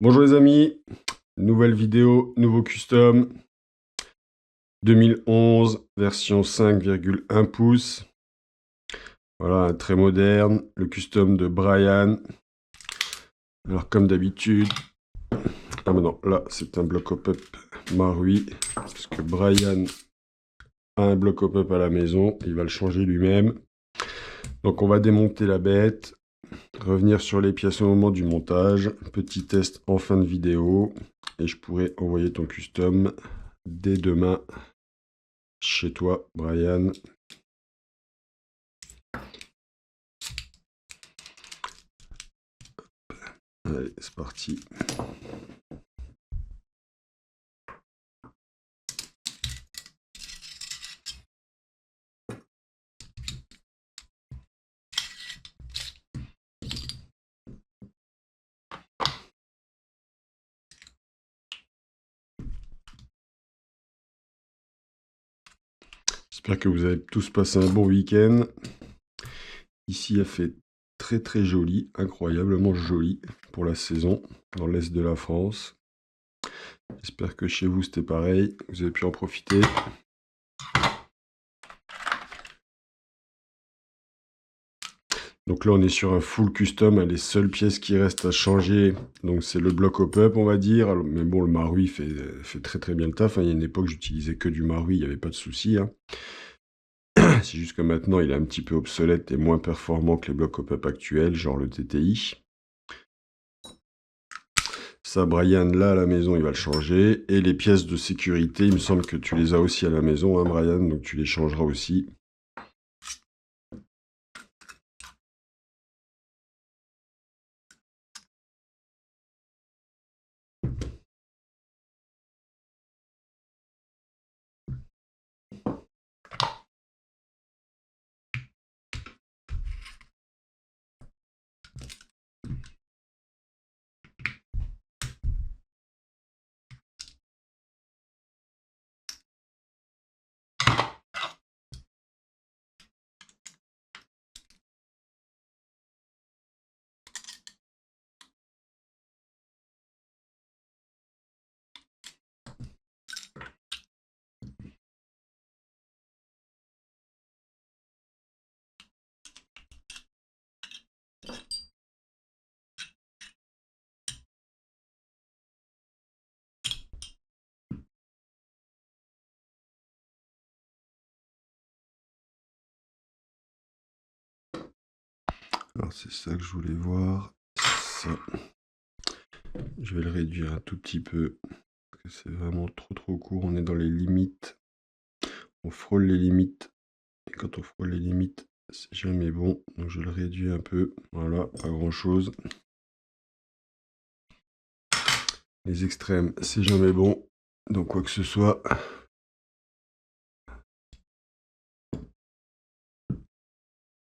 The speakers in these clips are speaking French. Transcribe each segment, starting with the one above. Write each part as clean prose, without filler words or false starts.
Bonjour les amis, nouvelle vidéo, nouveau custom, 2011, version 5,1 pouces. Voilà, très moderne, le custom de Brian. Alors comme d'habitude, ah mais non, là c'est un bloc hop-up Marui, parce que Brian a un bloc hop-up à la maison, il va le changer lui-même. Donc on va démonter la bête, revenir sur les pièces au moment du montage, petit test en fin de vidéo, et je pourrai envoyer ton custom dès demain chez toi, Brian. Allez, c'est parti. J'espère que vous avez tous passé un bon week-end. Ici, il a fait très très joli, incroyablement joli pour la saison dans l'est de la France. J'espère que chez vous c'était pareil, vous avez pu en profiter. Donc là on est sur un full custom, les seules pièces qui restent à changer, donc c'est le bloc hop-up on va dire, mais bon le Marui fait très très bien le taf, hein. Il y a une époque j'utilisais que du Marui, il n'y avait pas de souci, hein. C'est juste que maintenant il est un petit peu obsolète et moins performant que les blocs hop-up actuels, genre le TTI. Ça, Brian, là, à la maison, il va le changer. Et les pièces de sécurité, il me semble que tu les as aussi à la maison, hein, Brian, donc tu les changeras aussi. Alors, c'est ça que je voulais voir. Ça. Je vais le réduire un tout petit peu, parce que c'est vraiment trop court. On est dans les limites. On frôle les limites. Et quand on frôle les limites, c'est jamais bon. Donc, je le réduis un peu. Voilà, pas grand-chose. Les extrêmes, c'est jamais bon. Donc, quoi que ce soit...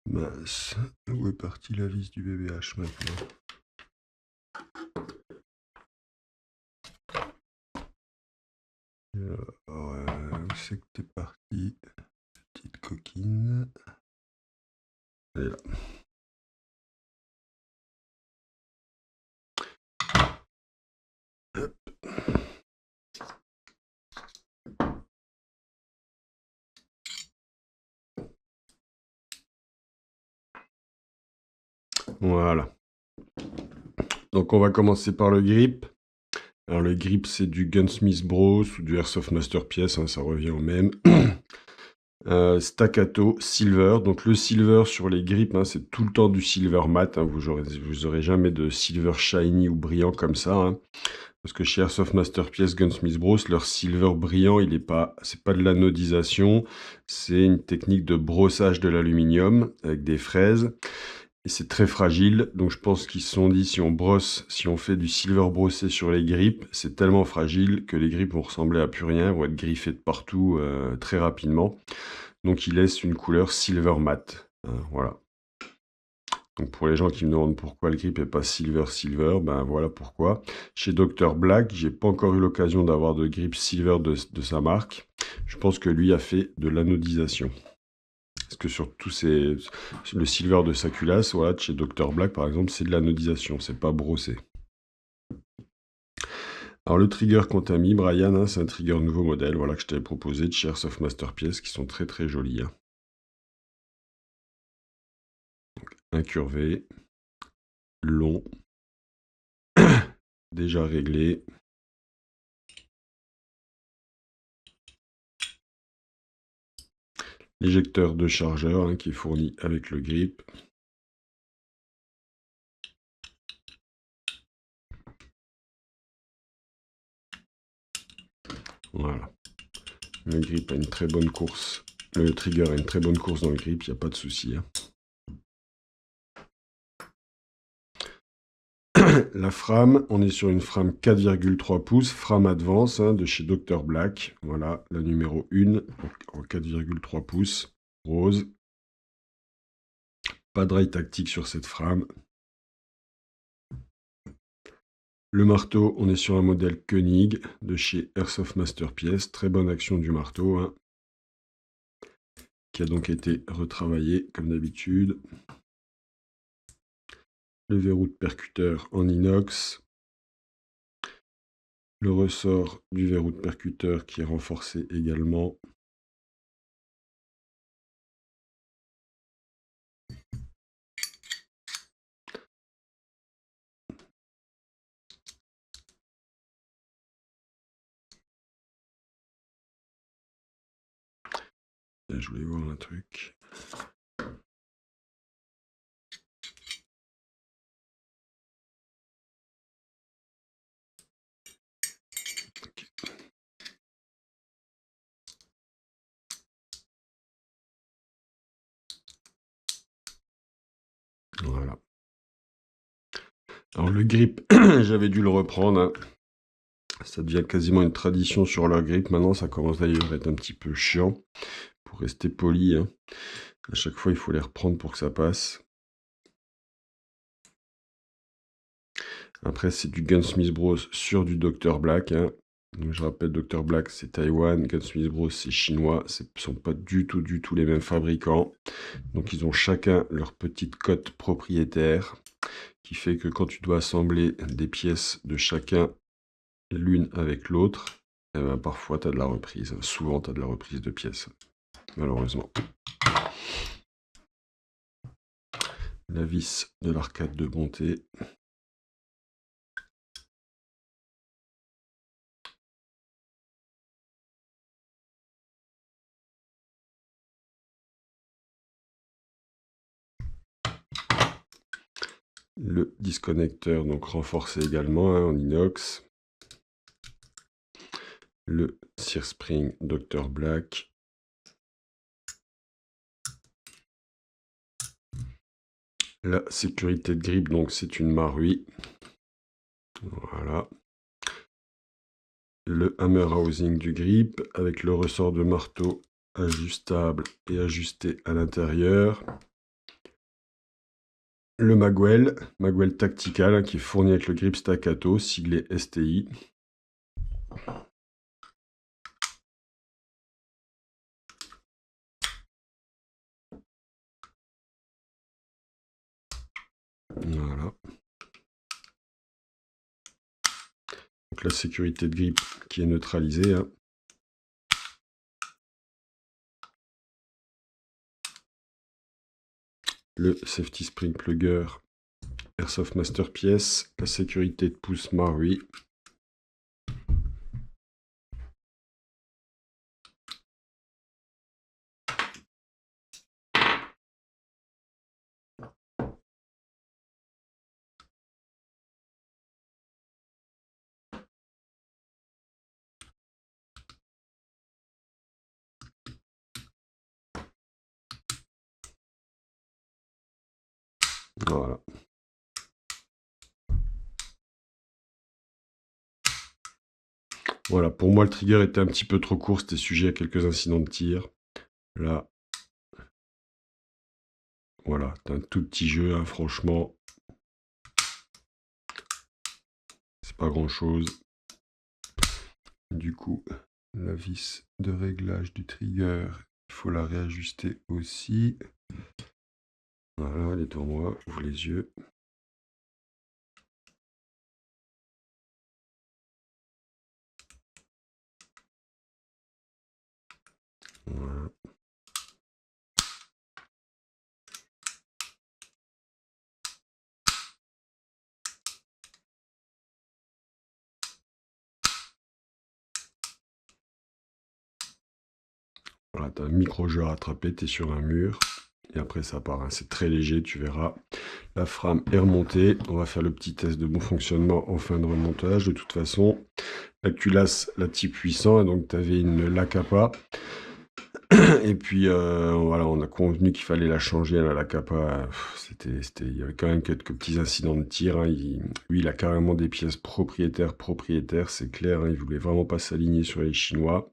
Mince, où est partie la vis du BBH maintenant? Où c'est que t'es parti? Petite coquine. Elle est là. Hop. Voilà. Donc on va commencer par le grip. Alors le grip c'est du Gunsmith Bros ou du Airsoft Masterpiece, hein, ça revient au même. Staccato Silver, donc le silver sur les grips, hein, c'est tout le temps du silver mat, hein, vous aurez jamais de silver shiny ou brillant comme ça, hein, parce que chez Airsoft Masterpiece, Gunsmith Bros, leur silver brillant, c'est pas de l'anodisation, c'est une technique de brossage de l'aluminium avec des fraises. Et c'est très fragile, donc je pense qu'ils se sont dit si on fait du silver brossé sur les grips, c'est tellement fragile que les grips vont ressembler à plus rien, vont être griffés de partout très rapidement. Donc ils laissent une couleur silver mat, voilà. Donc pour les gens qui me demandent pourquoi le grip est pas silver, ben voilà pourquoi. Chez Dr Black, j'ai pas encore eu l'occasion d'avoir de grip silver de sa marque. Je pense que lui a fait de l'anodisation. Parce que sur le silver de sa culasse, voilà, chez Dr Black par exemple, c'est de l'anodisation, c'est pas brossé. Alors le trigger qu'on t'a mis, Brian, hein, c'est un trigger nouveau modèle, voilà, que je t'avais proposé de chez Airsoft Masterpiece, qui sont très très jolis. Hein. Incurvé, long, déjà réglé. L'éjecteur de chargeur hein, qui est fourni avec le grip. Voilà. Le grip a une très bonne course. Le trigger a une très bonne course dans le grip, il n'y a pas de souci. Hein. La frame, on est sur une frame 4,3 pouces, frame Advance hein, de chez Dr Black. Voilà, la numéro 1 en 4,3 pouces, rose. Pas de rail tactique sur cette frame. Le marteau, on est sur un modèle Koenig de chez Airsoft Masterpiece. Très bonne action du marteau, hein, qui a donc été retravaillé comme d'habitude. Le verrou de percuteur en inox. Le ressort du verrou de percuteur qui est renforcé également. Et je voulais voir un truc. Voilà. Alors le grip, j'avais dû le reprendre. Hein. Ça devient quasiment une tradition sur leur grip. Maintenant, ça commence d'ailleurs à être un petit peu chiant. Pour rester poli, hein. À chaque fois, il faut les reprendre pour que ça passe. Après, c'est du Gunsmith Bros sur du Dr Black. Hein. Donc, je rappelle, Dr Black, c'est Taïwan. Gunsmith Bros, c'est chinois. Ce ne sont pas du tout les mêmes fabricants. Donc, ils ont chacun leur petite cote propriétaire qui fait que quand tu dois assembler des pièces de chacun l'une avec l'autre, eh ben, parfois tu as de la reprise. Souvent, tu as de la reprise de pièces, malheureusement. La vis de l'arcade de bonté. Le disconnecteur, donc renforcé également hein, en inox. Le Sear Spring Dr Black. La sécurité de grip, donc c'est une Marui. Voilà. Le hammer housing du grip avec le ressort de marteau ajustable et ajusté à l'intérieur. Le Magwell Tactical hein, qui est fourni avec le grip staccato, siglé STI. Voilà. Donc la sécurité de grip qui est neutralisée. Hein. Le Safety Spring Plugger Airsoft Masterpiece. La sécurité de pouce Marui. Voilà. Voilà, pour moi le trigger était un petit peu trop court, c'était sujet à quelques incidents de tir. Là, voilà, c'est un tout petit jeu, hein, franchement. C'est pas grand chose. Du coup, la vis de réglage du trigger, il faut la réajuster aussi. Voilà, elle est devant moi, ouvre les yeux. Voilà, tu as un micro-jeu à rattraper, tu es sur un mur. Et après, ça part. Hein. C'est très léger, tu verras. La frame est remontée. On va faire le petit test de bon fonctionnement en fin de remontage. De toute façon, la culasse, la type 800. Donc, tu avais une Lacapa. Et puis, voilà, on a convenu qu'il fallait la changer, la Lacapa. Il y avait quand même quelques petits incidents de tir. Hein. Lui, il a carrément des pièces propriétaires, c'est clair. Hein. Il voulait vraiment pas s'aligner sur les Chinois.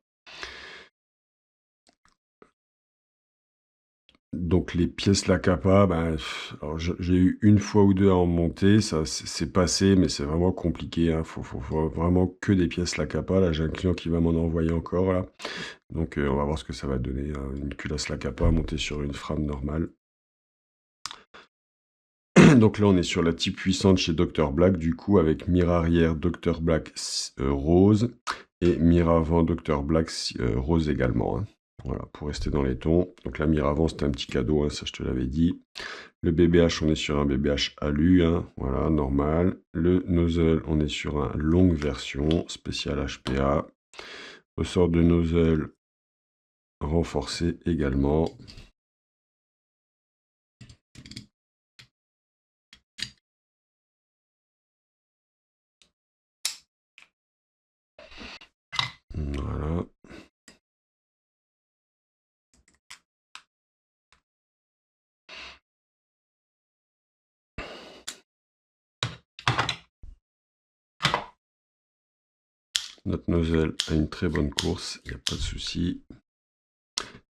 Donc les pièces Lacapa, ben, alors j'ai eu une fois ou deux à en monter, ça c'est passé, mais c'est vraiment compliqué, hein. Faut vraiment que des pièces Lacapa. Là, j'ai un client qui va m'en envoyer encore là. Donc on va voir ce que ça va donner, hein. Une culasse Lacapa montée sur une frame normale. Donc là, on est sur la type puissante chez Dr Black, du coup, avec mire arrière Dr Black rose et mire avant Dr Black rose également, hein. Voilà, pour rester dans les tons. Donc la mire avant, c'était un petit cadeau, hein, ça je te l'avais dit. Le BBH, on est sur un BBH alu, hein, voilà, normal. Le nozzle, on est sur un longue version, spécial HPA. Ressort de nozzle renforcé également. Voilà. Notre nozzle a une très bonne course, il n'y a pas de souci.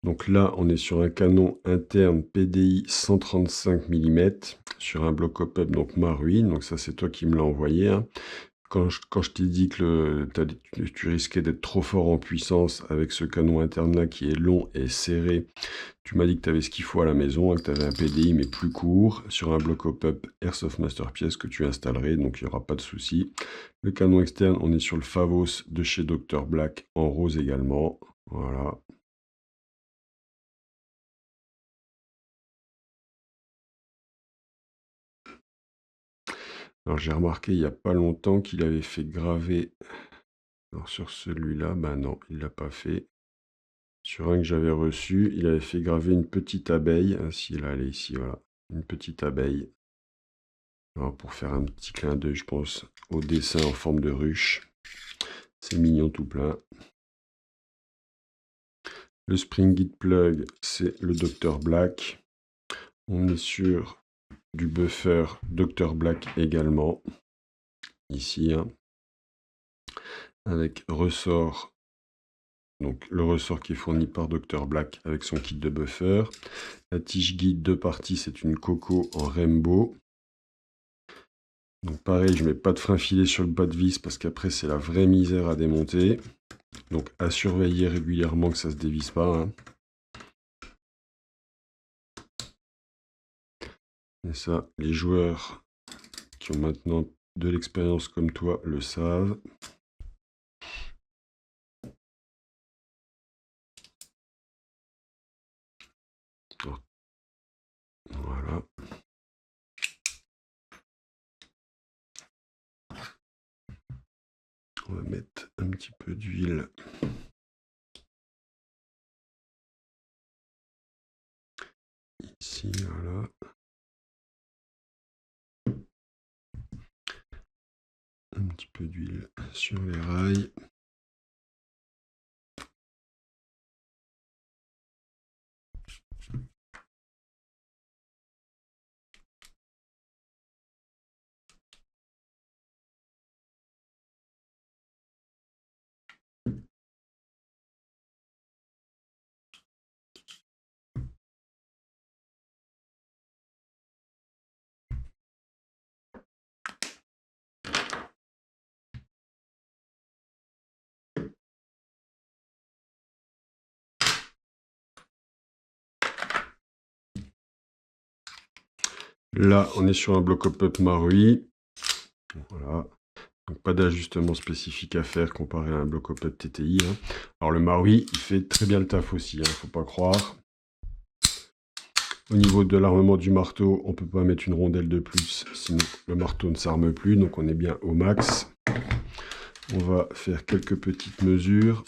Donc là, on est sur un canon interne PDI 135 mm sur un bloc op-up, donc Marui. Donc ça, c'est toi qui me l'as envoyé, hein. Quand je t'ai dit que tu risquais d'être trop fort en puissance avec ce canon interne-là qui est long et serré, tu m'as dit que tu avais ce qu'il faut à la maison, hein, que tu avais un PDI mais plus court sur un bloc op-up Airsoft Masterpiece que tu installerais, donc il n'y aura pas de souci. Le canon externe, on est sur le Favos de chez Dr Black en rose également. Voilà. Alors j'ai remarqué il n'y a pas longtemps qu'il avait fait graver. Alors sur celui-là, bah non, il ne l'a pas fait. Sur un que j'avais reçu, il avait fait graver une petite abeille. Ah, si, là, elle est ici, voilà. Une petite abeille. Alors, pour faire un petit clin d'œil, je pense, au dessin en forme de ruche. C'est mignon tout plein. Le Spring Git Plug, c'est le Dr Black. On est sur du buffer Dr Black également. Ici, hein. Avec ressort. Donc le ressort qui est fourni par Dr Black avec son kit de buffer. La tige guide de partie, c'est une Coco en Rainbow. Donc pareil, je mets pas de frein filé sur le bas de vis parce qu'après c'est la vraie misère à démonter. Donc à surveiller régulièrement que ça se dévisse pas, hein. Et ça, les joueurs qui ont maintenant de l'expérience comme toi le savent. Voilà. On va mettre un petit peu d'huile. Ici, voilà. Un petit peu d'huile sur les rails. Là, on est sur un bloc op-up Marui. Voilà. Donc pas d'ajustement spécifique à faire comparé à un bloc op-up TTI, hein. Alors le Marui, il fait très bien le taf aussi, hein, faut pas croire. Au niveau de l'armement du marteau, on peut pas mettre une rondelle de plus, sinon le marteau ne s'arme plus, donc on est bien au max. On va faire quelques petites mesures.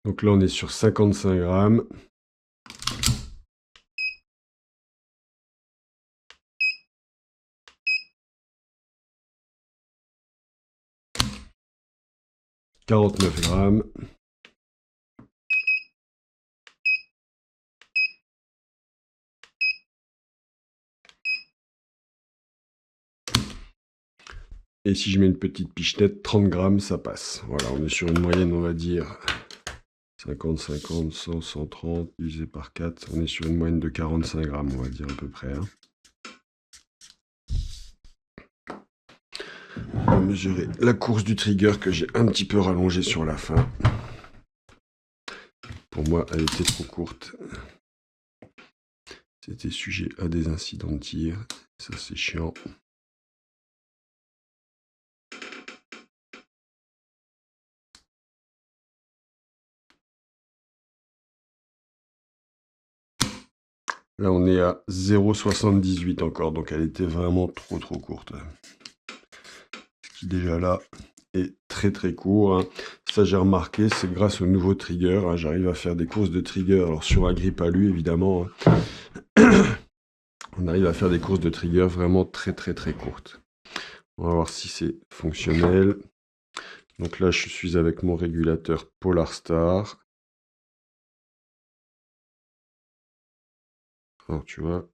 Donc là, on est sur 55 grammes. « 49 grammes. Et si je mets une petite pichenette, 30 grammes, ça passe. Voilà, on est sur une moyenne, on va dire 50, 50, 100, 130, divisé par 4. On est sur une moyenne de 45 grammes, on va dire à peu près. Hein. On va mesurer la course du trigger que j'ai un petit peu rallongée sur la fin. Pour moi, elle était trop courte. C'était sujet à des incidents de tir. Ça, c'est chiant. Là, on est à 0,78 encore, donc elle était vraiment trop courte. Ce qui, déjà là, est très court. Hein. Ça, j'ai remarqué, c'est grâce au nouveau trigger. Hein, j'arrive à faire des courses de trigger. Alors, sur un grip alu, évidemment, hein, on arrive à faire des courses de trigger vraiment très courtes. On va voir si c'est fonctionnel. Donc là, je suis avec mon régulateur Polarstar. Alors, tu vois,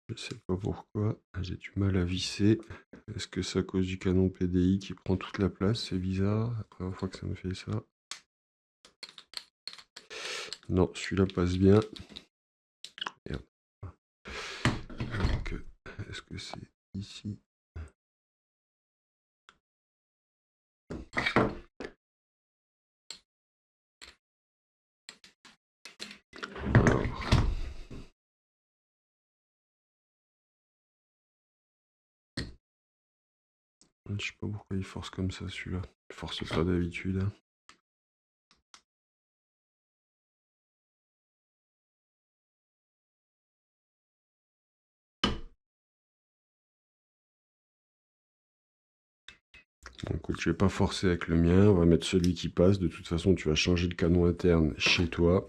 je sais pas pourquoi, j'ai du mal à visser. Est-ce que c'est à cause du canon PDI qui prend toute la place? C'est bizarre, la première fois que ça me fait ça. Non, celui-là passe bien. Merde. Donc, est-ce que c'est ici? Alors. Je sais pas pourquoi il force comme ça, celui-là. Il force pas d'habitude. Hein. Bon, écoute, je vais pas forcer avec le mien, on va mettre celui qui passe. De toute façon, tu vas changer le canon interne chez toi.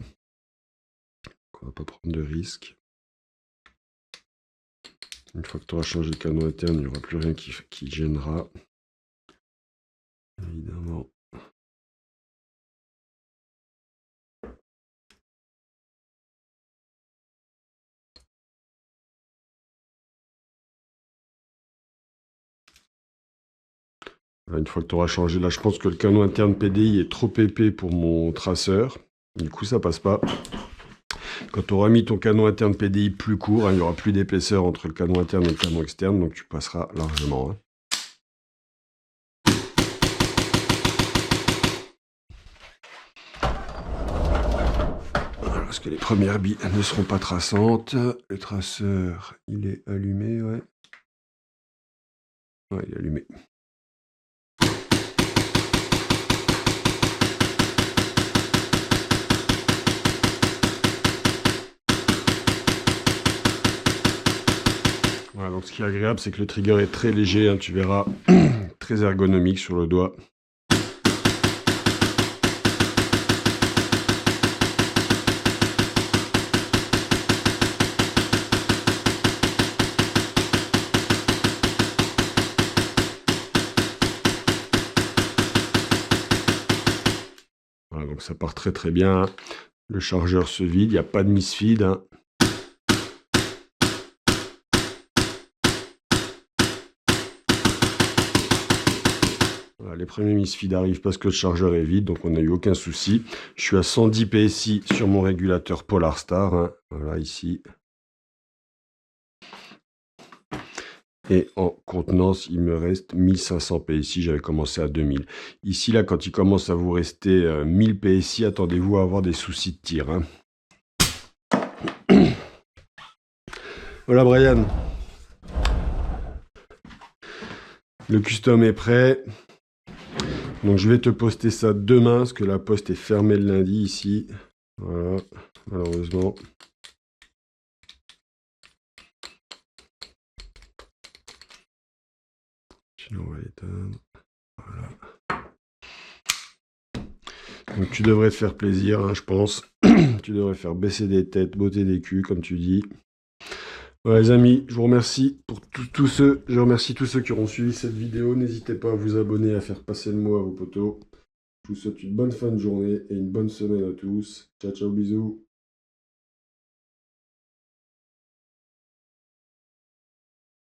On va pas prendre de risque. Une fois que tu auras changé le canon interne, il n'y aura plus rien qui gênera. Évidemment. Une fois que tu auras changé, là je pense que le canon interne PDI est trop épais pour mon traceur. Du coup ça passe pas. Quand tu auras mis ton canon interne PDI plus court, hein, il n'y aura plus d'épaisseur entre le canon interne et le canon externe, donc tu passeras largement. Hein. Voilà, parce que les premières billes ne seront pas traçantes. Le traceur, il est allumé, ouais. Ouais, il est allumé. Voilà, donc ce qui est agréable, c'est que le trigger est très léger, hein, tu verras, très ergonomique sur le doigt. Voilà, donc ça part très bien. Le chargeur se vide, il n'y a pas de misfeed. Hein. Voilà, les premiers misfeeds arrivent parce que le chargeur est vide, donc on n'a eu aucun souci. Je suis à 110 PSI sur mon régulateur Polarstar. Hein. Voilà, ici. Et en contenance, il me reste 1500 PSI, j'avais commencé à 2000. Ici, là, quand il commence à vous rester 1000 PSI, attendez-vous à avoir des soucis de tir. Hein. Voilà, Brian. Le custom est prêt. Donc, je vais te poster ça demain, parce que la poste est fermée le lundi, ici. Voilà, malheureusement. Sinon, on va l'éteindre. Voilà. Donc tu devrais te faire plaisir, hein, je pense. Tu devrais faire baisser des têtes, botter des culs, comme tu dis. Voilà, les amis, je vous remercie pour tous ceux, je remercie tous ceux qui auront suivi cette vidéo. N'hésitez pas à vous abonner, à faire passer le mot à vos potos. Je vous souhaite une bonne fin de journée et une bonne semaine à tous. Ciao, ciao, bisous.